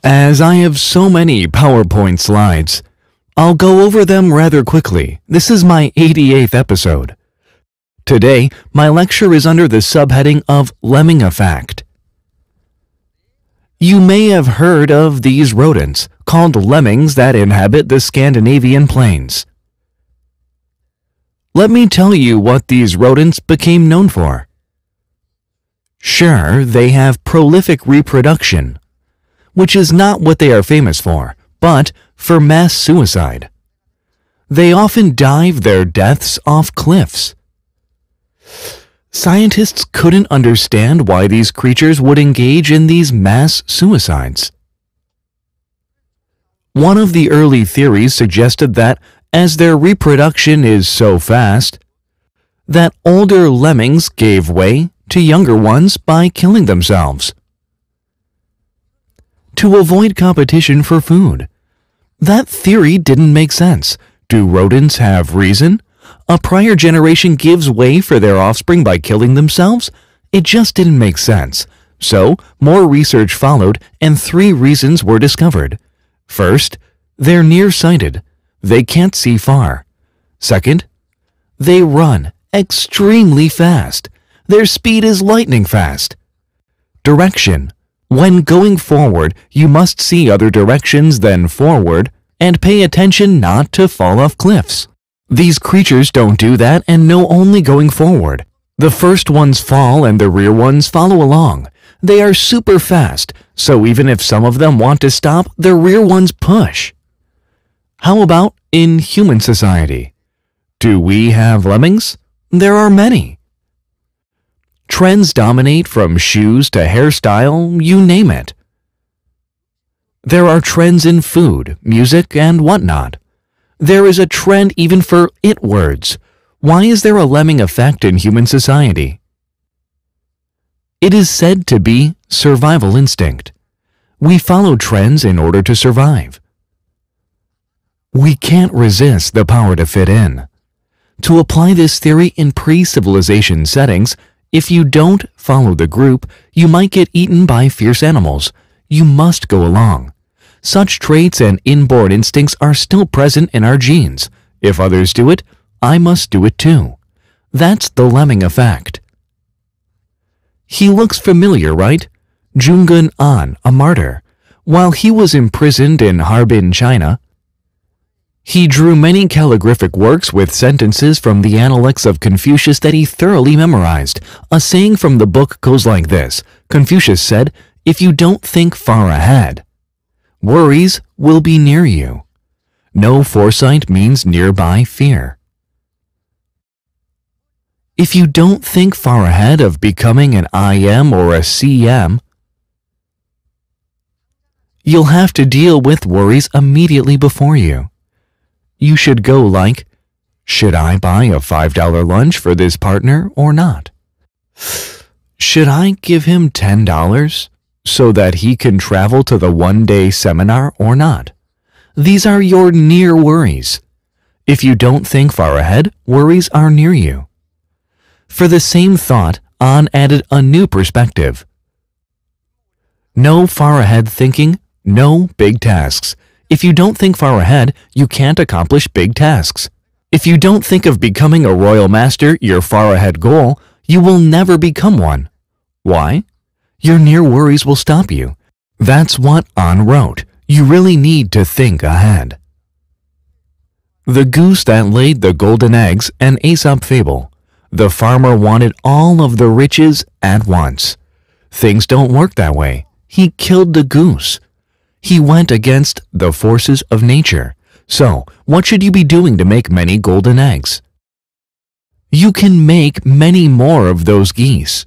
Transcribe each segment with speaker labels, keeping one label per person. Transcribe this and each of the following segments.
Speaker 1: As I have so many PowerPoint slides, I'll go over them rather quickly. This is my 88th episode. Today, my lecture is under the subheading of Lemming Effect. You may have heard of these rodents, called lemmings, that inhabit the Scandinavian plains. Let me tell you what these rodents became known for. Sure, they have prolific reproduction, which is not what they are famous for, but for mass suicide. They often dive their deaths off cliffs. Scientists couldn't understand why these creatures would engage in these mass suicides. One of the early theories suggested that, as their reproduction is so fast, that older lemmings gave way to younger ones by killing themselves to avoid competition for food. That theory didn't make sense. Do rodents have reason? A prior generation gives way for their offspring by killing themselves? It just didn't make sense. So, more research followed and 3 reasons were discovered. First, they're nearsighted. They can't see far. Second, they run extremely fast. Their speed is lightning fast. Direction. When going forward, you must see other directions than forward and pay attention not to fall off cliffs. These creatures don't do that and know only going forward. The first ones fall and the rear ones follow along. They are super fast, so even if some of them want to stop, the rear ones push. How about in human society? Do we have lemmings? There are many. Trends dominate from shoes to hairstyle, you name it. There are trends in food, music, and whatnot. There is a trend even for it words. Why is there a lemming effect in human society? It is said to be survival instinct. We follow trends in order to survive. We can't resist the power to fit in. To apply this theory in pre-civilization settings, if you don't follow the group, you might get eaten by fierce animals. You must go along. Such traits and inborn instincts are still present in our genes. If others do it, I must do it too. That's the Lemming Effect. He looks familiar, right? Jungun An, a martyr. While he was imprisoned in Harbin, China, he drew many calligraphic works with sentences from the Analects of Confucius that he thoroughly memorized. A saying from the book goes like this. Confucius said, "If you don't think far ahead, worries will be near you." No foresight means nearby fear. If you don't think far ahead of becoming an IM or a CM, you'll have to deal with worries immediately before you. You should go like, should I buy a $5 lunch for this partner or not? Should I give him $10 so that he can travel to the one-day seminar or not? These are your near worries. If you don't think far ahead, worries are near you. For the same thought, An added a new perspective. No far ahead thinking, no big tasks. If you don't think far ahead, you can't accomplish big tasks. If you don't think of becoming a royal master your far ahead goal, you will never become one. Why? Your near worries will stop you. That's what An wrote. You really need to think ahead. The goose that laid the golden eggs, an Aesop fable. The farmer wanted all of the riches at once. Things don't work that way. He killed the goose. He went against the forces of nature. So, what should you be doing to make many golden eggs? You can make many more of those geese.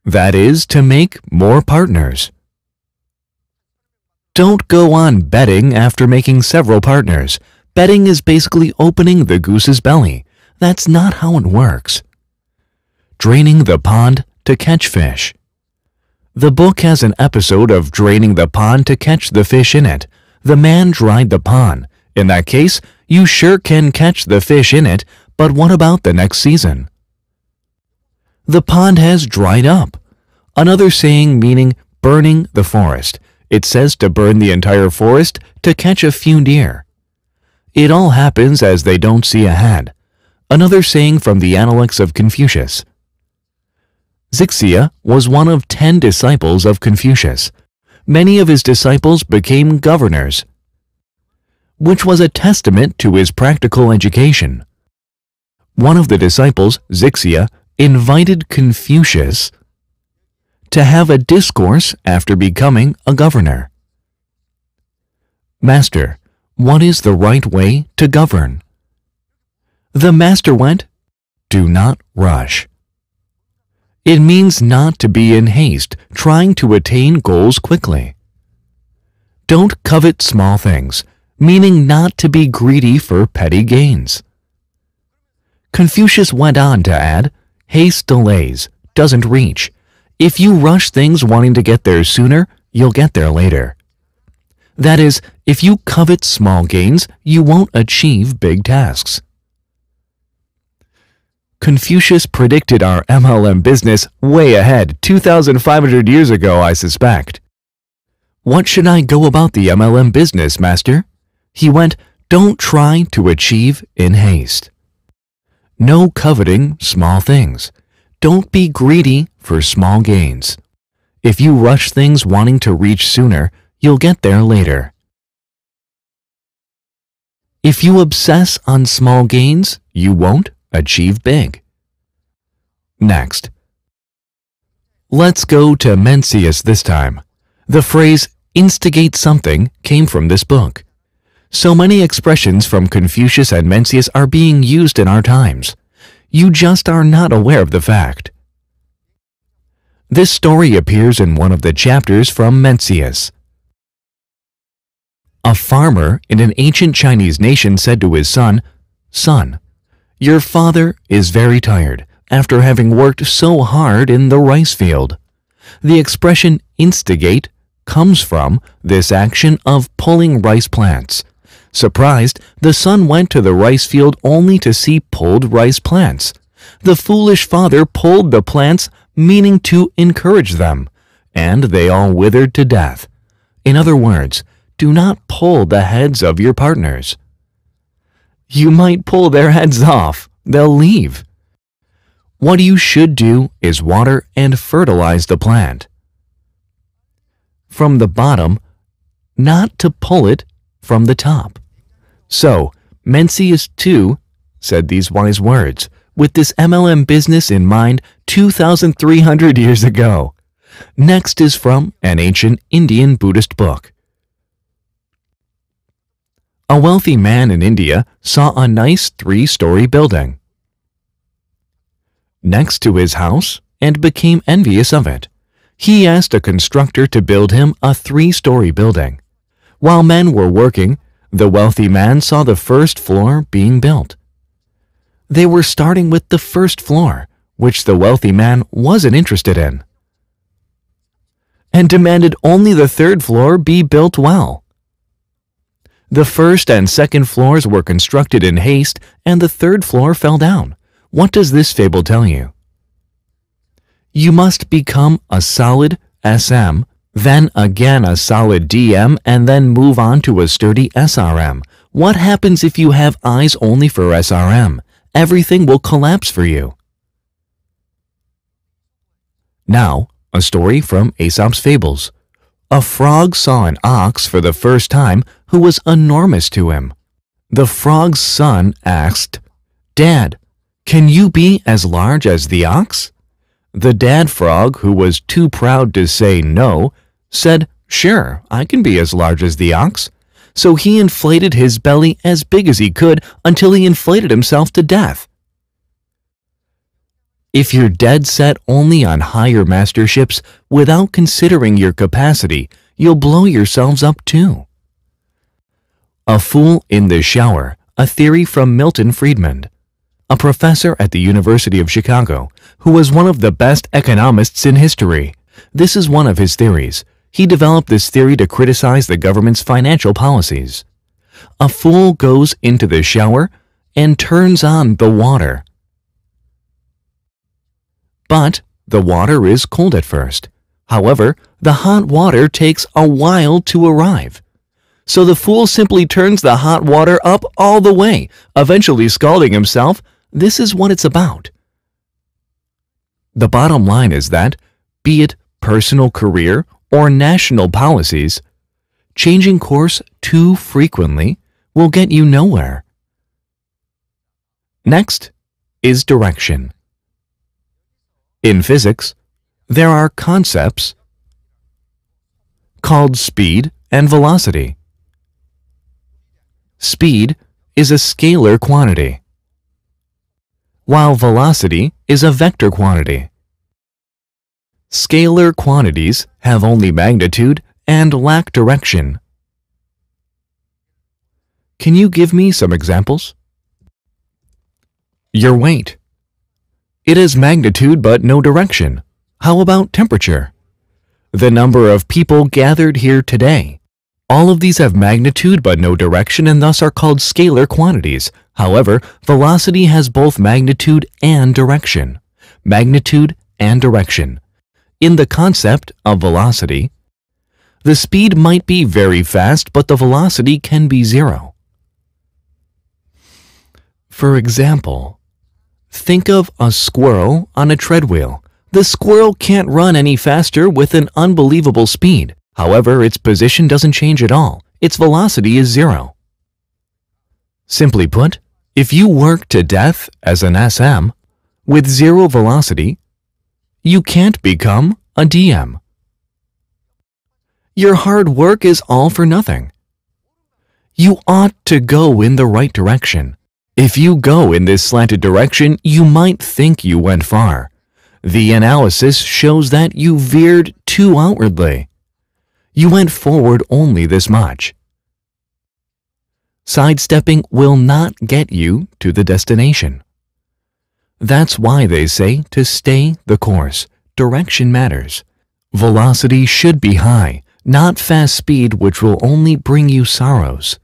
Speaker 1: That is, to make more partners. Don't go on betting after making several partners. Betting is basically opening the goose's belly. That's not how it works. Draining the pond to catch fish. The book has an episode of draining the pond to catch the fish in it. The man dried the pond. In that case, you sure can catch the fish in it, but what about the next season? The pond has dried up. Another saying meaning burning the forest. It says to burn the entire forest to catch a few deer. It all happens as they don't see ahead. Another saying from the Analects of Confucius. Zixia was one of 10 disciples of Confucius. Many of his disciples became governors, which was a testament to his practical education. One of the disciples, Zixia, invited Confucius to have a discourse after becoming a governor. Master, what is the right way to govern? The master went, do not rush. It means not to be in haste, trying to attain goals quickly. Don't covet small things, meaning not to be greedy for petty gains. Confucius went on to add, haste delays, doesn't reach. If you rush things wanting to get there sooner, you'll get there later. That is, if you covet small gains, you won't achieve big tasks. Confucius predicted our MLM business way ahead, 2,500 years ago, I suspect. What should I go about the MLM business, Master? He went, don't try to achieve in haste. No coveting small things. Don't be greedy for small gains. If you rush things wanting to reach sooner, you'll get there later. If you obsess on small gains, you won't achieve big. Next, let's go to Mencius this time. The phrase instigate something came from this book. So many expressions from Confucius and Mencius are being used in our times. You just are not aware of the fact. This story appears in one of the chapters from Mencius. A farmer in an ancient Chinese nation said to his son, Son, your father is very tired after having worked so hard in the rice field. The expression instigate comes from this action of pulling rice plants. Surprised, the son went to the rice field only to see pulled rice plants. The foolish father pulled the plants, meaning to encourage them, and they all withered to death. In other words, do not pull the heads of your partners. You might pull their heads off. They'll leave. What you should do is water and fertilize the plant from the bottom, not to pull it from the top. So, Mencius too said these wise words with this MLM business in mind 2,300 years ago. Next is from an ancient Indian Buddhist book. A wealthy man in India saw a nice 3-story building next to his house and became envious of it. He asked a constructor to build him a 3-story building. While men were working, the wealthy man saw the first floor being built. They were starting with the first floor, which the wealthy man wasn't interested in, and demanded only the 3rd floor be built well. The 1st and 2nd floors were constructed in haste, and the 3rd floor fell down. What does this fable tell you? You must become a solid SM, then again a solid DM, and then move on to a sturdy SRM. What happens if you have eyes only for SRM? Everything will collapse for you. Now, a story from Aesop's Fables. A frog saw an ox for the first time who was enormous to him. The frog's son asked, Dad, can you be as large as the ox? The dad frog, who was too proud to say no, said, Sure, I can be as large as the ox. So he inflated his belly as big as he could until he inflated himself to death. If you're dead set only on higher masterships without considering your capacity, you'll blow yourselves up too. A fool in the shower, a theory from Milton Friedman, a professor at the University of Chicago, who was one of the best economists in history. This is one of his theories. He developed this theory to criticize the government's financial policies. A fool goes into the shower and turns on the water. But the water is cold at first. However, the hot water takes a while to arrive. So the fool simply turns the hot water up all the way, eventually scalding himself. This is what it's about. The bottom line is that, be it personal career or national policies, changing course too frequently will get you nowhere. Next is direction. In physics, there are concepts called speed and velocity. Speed is a scalar quantity, while velocity is a vector quantity. Scalar quantities have only magnitude and lack direction. Can you give me some examples? Your weight. It has magnitude but no direction. How about temperature? The number of people gathered here today. All of these have magnitude but no direction and thus are called scalar quantities. However, velocity has both magnitude and direction. Magnitude and direction. In the concept of velocity, the speed might be very fast, but the velocity can be zero. For example, think of a squirrel on a treadwheel. The squirrel can't run any faster with an unbelievable speed. However, its position doesn't change at all. Its velocity is zero. Simply put, if you work to death as an SM with zero velocity, you can't become a DM. Your hard work is all for nothing. You ought to go in the right direction. If you go in this slanted direction, you might think you went far. The analysis shows that you veered too outwardly. You went forward only this much. Sidestepping will not get you to the destination. That's why they say to stay the course. Direction matters. Velocity should be high, not fast speed, which will only bring you sorrows.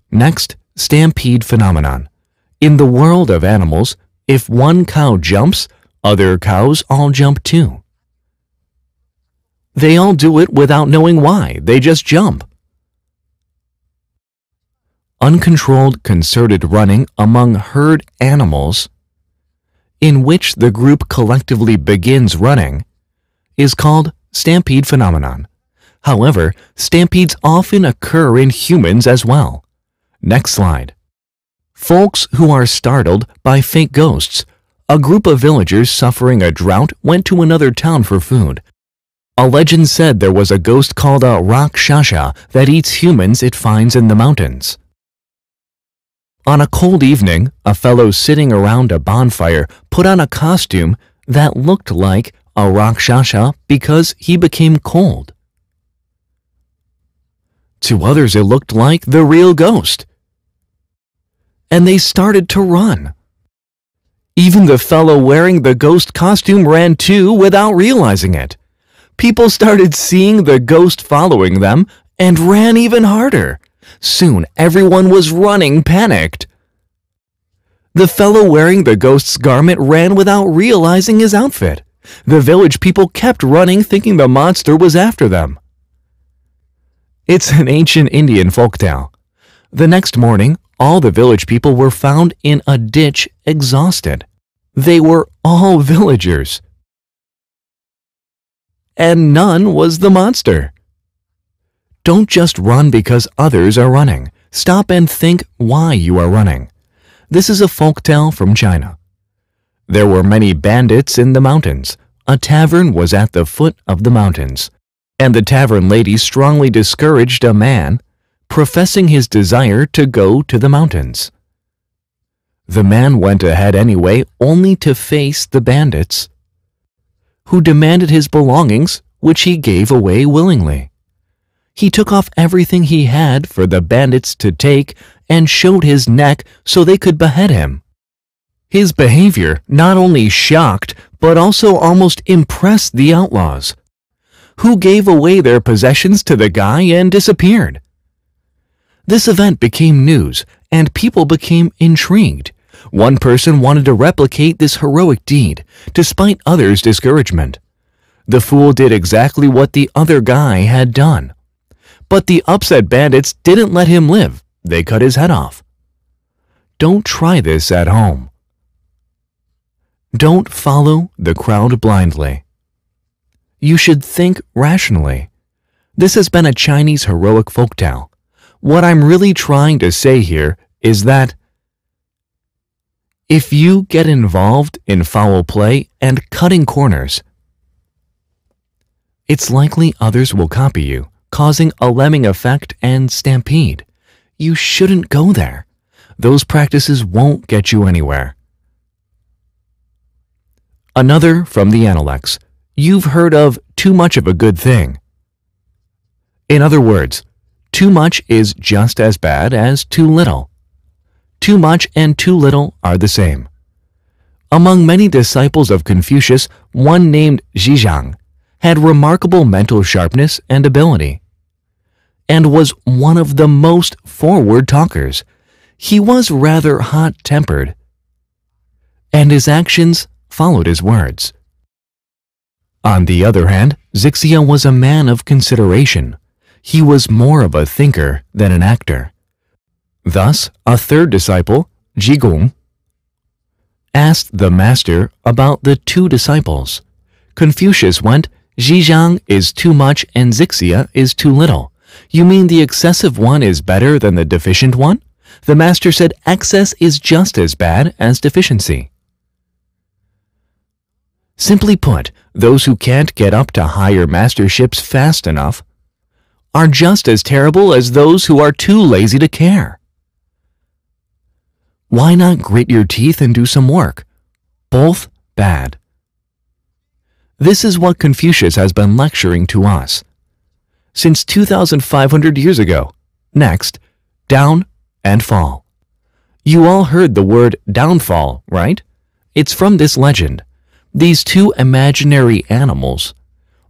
Speaker 1: Next, stampede phenomenon. In the world of animals, if one cow jumps, other cows all jump too. They all do it without knowing why. They just jump. Uncontrolled, concerted running among herd animals, in which the group collectively begins running, is called stampede phenomenon. However, stampedes often occur in humans as well. Next slide. Folks who are startled by fake ghosts. A group of villagers suffering a drought went to another town for food. A legend said there was a ghost called a Rakshasa that eats humans it finds in the mountains. On a cold evening, a fellow sitting around a bonfire put on a costume that looked like a Rakshasa because he became cold. To others it looked like the real ghost, and they started to run. Even the fellow wearing the ghost costume ran too without realizing it. People started seeing the ghost following them and ran even harder. Soon everyone was running panicked. The fellow wearing the ghost's garment ran without realizing his outfit. The village people kept running thinking the monster was after them. It's an ancient Indian folktale. The next morning, all the village people were found in a ditch exhausted. They were all villagers. And none was the monster. Don't just run because others are running. Stop and think why you are running. This is a folktale from China. There were many bandits in the mountains. A tavern was at the foot of the mountains, and the tavern lady strongly discouraged a man professing his desire to go to the mountains. The man went ahead anyway, only to face the bandits, who demanded his belongings, which he gave away willingly. He took off everything he had for the bandits to take and showed his neck so they could behead him. His behavior not only shocked, but also almost impressed the outlaws, who gave away their possessions to the guy and disappeared. This event became news, and people became intrigued. One person wanted to replicate this heroic deed, despite others' discouragement. The fool did exactly what the other guy had done. But the upset bandits didn't let him live. They cut his head off. Don't try this at home. Don't follow the crowd blindly. You should think rationally. This has been a Chinese heroic folktale. What I'm really trying to say here is that if you get involved in foul play and cutting corners, it's likely others will copy you, causing a Lemming Effect and stampede. You shouldn't go there. Those practices won't get you anywhere. Another from the Analects. You've heard of too much of a good thing. In other words, too much is just as bad as too little. Too much and too little are the same. Among many disciples of Confucius, one named Zhizhang had remarkable mental sharpness and ability, and was one of the most forward talkers. He was rather hot-tempered, and his actions followed his words. On the other hand, Zixia was a man of consideration. He was more of a thinker than an actor. Thus, a third disciple, Jigong, asked the master about the two disciples. Confucius went, "Zhizhang is too much and Zixia is too little. You mean the excessive one is better than the deficient one?" The master said excess is just as bad as deficiency. Simply put, those who can't get up to higher masterships fast enough are just as terrible as those who are too lazy to care. Why not grit your teeth and do some work? Both bad. This is what Confucius has been lecturing to us since 2,500 years ago. Next, down and fall. You all heard the word downfall, right? It's from this legend. These two imaginary animals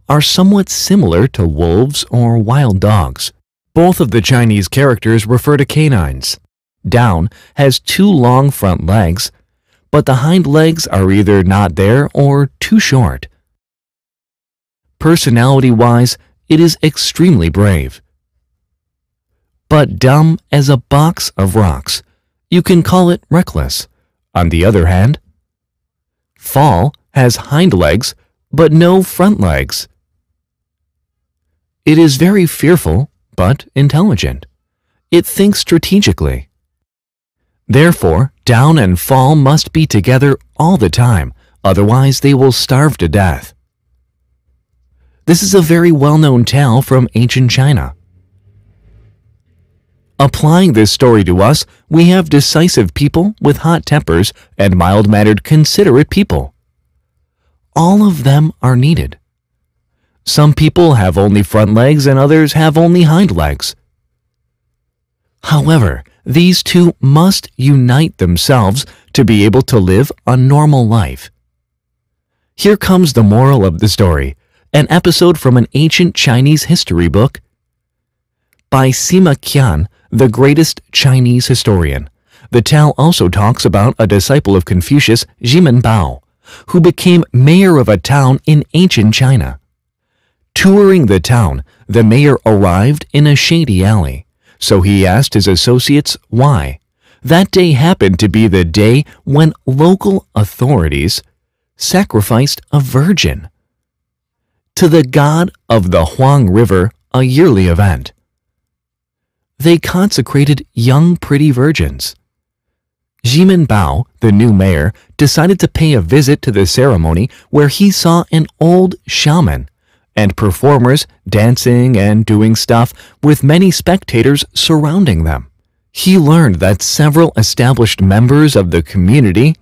Speaker 1: are somewhat similar to wolves or wild dogs. Both of the Chinese characters refer to canines. Down has two long front legs, but the hind legs are either not there or too short. Personality-wise, it is extremely brave, but dumb as a box of rocks. You can call it reckless. On the other hand, fall has hind legs, but no front legs. It is very fearful, but intelligent. It thinks strategically. Therefore, down and fall must be together all the time, otherwise they will starve to death. This is a very well-known tale from ancient China. Applying this story to us, we have decisive people with hot tempers and mild-mannered, considerate people. All of them are needed. Some people have only front legs and others have only hind legs. However, these two must unite themselves to be able to live a normal life. Here comes the moral of the story, an episode from an ancient Chinese history book by Sima Qian, the greatest Chinese historian. The tale also talks about a disciple of Confucius, Zhimen Bao, who became mayor of a town in ancient China. Touring the town, the mayor arrived in a shady alley, so he asked his associates why. That day happened to be the day when local authorities sacrificed a virgin to the god of the Huang River, a yearly event. They consecrated young pretty virgins. Zhimen Bao, the new mayor, decided to pay a visit to the ceremony where he saw an old shaman and performers dancing and doing stuff with many spectators surrounding them. He learned that several established members of the community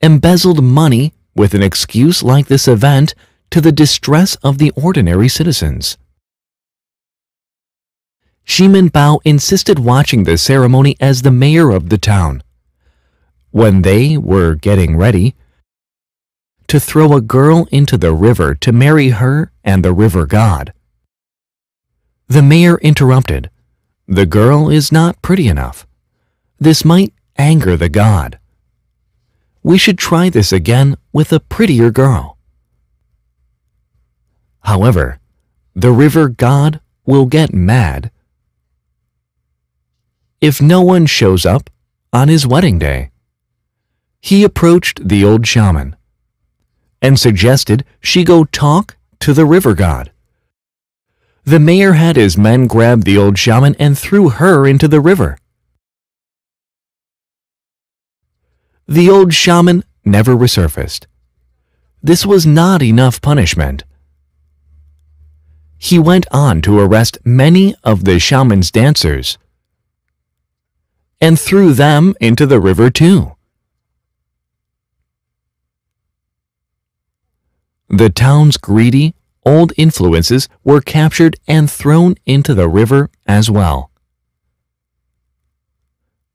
Speaker 1: embezzled money with an excuse like this event to the distress of the ordinary citizens. Zhimen Bao insisted watching the ceremony as the mayor of the town. When they were getting ready to throw a girl into the river to marry her and the river god, the mayor interrupted. "The girl is not pretty enough. This might anger the god. We should try this again with a prettier girl." However, the river god will get mad if no one shows up on his wedding day. He approached the old shaman and suggested she go talk to the river god. The mayor had his men grab the old shaman and threw her into the river. The old shaman never resurfaced. This was not enough punishment. He went on to arrest many of the shaman's dancers and threw them into the river too. The town's greedy, old influences were captured and thrown into the river as well.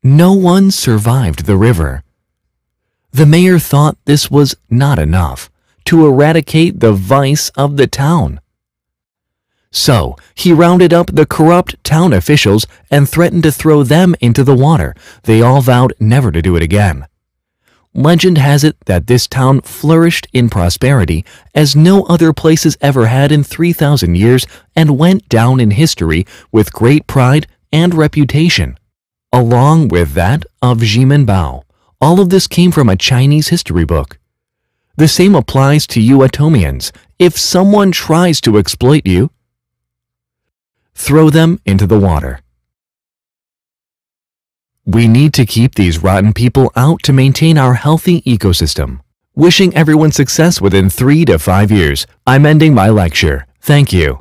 Speaker 1: No one survived the river. The mayor thought this was not enough to eradicate the vice of the town. So he rounded up the corrupt town officials and threatened to throw them into the water. They all vowed never to do it again. Legend has it that this town flourished in prosperity as no other places ever had in 3,000 years and went down in history with great pride and reputation, along with that of Jimenbao. All of this came from a Chinese history book. The same applies to you Atomians. If someone tries to exploit you, throw them into the water. We need to keep these rotten people out to maintain our healthy ecosystem. Wishing everyone success within 3 to 5 years. I'm ending my lecture. Thank you.